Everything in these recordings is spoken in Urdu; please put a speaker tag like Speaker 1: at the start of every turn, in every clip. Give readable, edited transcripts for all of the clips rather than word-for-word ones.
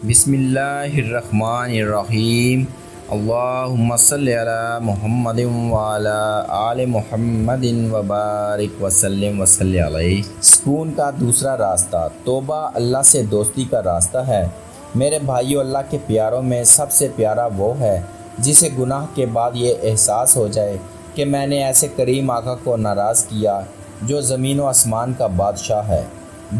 Speaker 1: بسم اللہ الرحمن الرحیم۔ اللہم صلی علی محمد وعلی آل محمد وبارک وسلم وصلی علیہ۔ سکون کا دوسرا راستہ توبہ اللہ سے دوستی کا راستہ ہے۔ میرے بھائیو، اللہ کے پیاروں میں سب سے پیارا وہ ہے جسے گناہ کے بعد یہ احساس ہو جائے کہ میں نے ایسے کریم آقا کو ناراض کیا جو زمین و آسمان کا بادشاہ ہے۔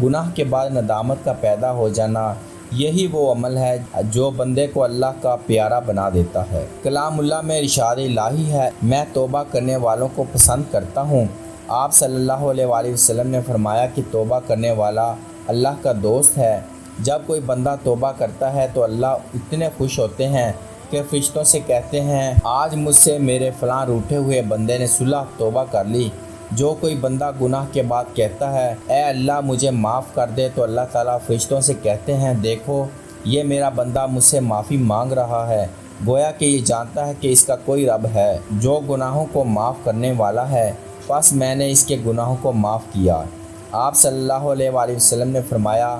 Speaker 1: گناہ کے بعد ندامت کا پیدا ہو جانا، یہی وہ عمل ہے جو بندے کو اللہ کا پیارا بنا دیتا ہے۔ کلام اللہ میں ارشاد الہی ہے، میں توبہ کرنے والوں کو پسند کرتا ہوں۔ آپ صلی اللہ علیہ وآلہ وسلم نے فرمایا کہ توبہ کرنے والا اللہ کا دوست ہے۔ جب کوئی بندہ توبہ کرتا ہے تو اللہ اتنے خوش ہوتے ہیں کہ فرشتوں سے کہتے ہیں، آج مجھ سے میرے فلاں روٹھے ہوئے بندے نے صلح توبہ کر لی۔ جو کوئی بندہ گناہ کے بعد کہتا ہے، اے اللہ مجھے معاف کر دے، تو اللہ تعالیٰ فرشتوں سے کہتے ہیں، دیکھو یہ میرا بندہ مجھ سے معافی مانگ رہا ہے، گویا کہ یہ جانتا ہے کہ اس کا کوئی رب ہے جو گناہوں کو معاف کرنے والا ہے، پس میں نے اس کے گناہوں کو معاف کیا۔ آپ صلی اللہ علیہ وآلہ وسلم نے فرمایا،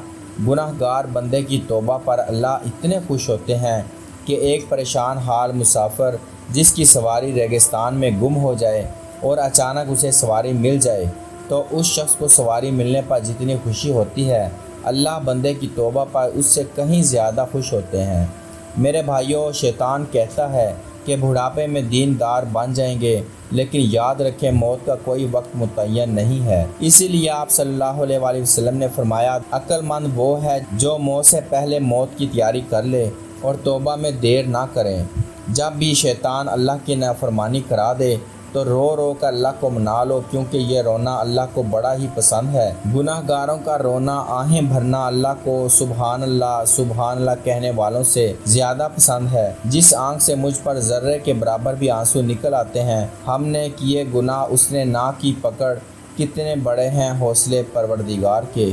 Speaker 1: گناہ گار بندے کی توبہ پر اللہ اتنے خوش ہوتے ہیں کہ ایک پریشان حال مسافر جس کی سواری ریگستان میں گم ہو جائے اور اچانک اسے سواری مل جائے تو اس شخص کو سواری ملنے پر جتنی خوشی ہوتی ہے، اللہ بندے کی توبہ پر اس سے کہیں زیادہ خوش ہوتے ہیں۔ میرے بھائیوں، شیطان کہتا ہے کہ بڑھاپے میں دیندار بن جائیں گے، لیکن یاد رکھیں موت کا کوئی وقت متعین نہیں ہے۔ اسی لیے آپ صلی اللہ علیہ وآلہ وسلم نے فرمایا، عقل مند وہ ہے جو موت سے پہلے موت کی تیاری کر لے اور توبہ میں دیر نہ کریں۔ جب بھی شیطان اللہ کی نافرمانی کرا دے تو رو رو کر اللہ کو منا لو، کیونکہ یہ رونا اللہ کو بڑا ہی پسند ہے۔ گناہ گاروں کا رونا، آہیں بھرنا اللہ کو سبحان اللہ کہنے والوں سے زیادہ پسند ہے۔ جس آنکھ سے مجھ پر ذرے کے برابر بھی آنسو نکل آتے ہیں، ہم نے کیے گناہ اس نے نہ کی پکڑ، کتنے بڑے ہیں حوصلے پروردگار کے۔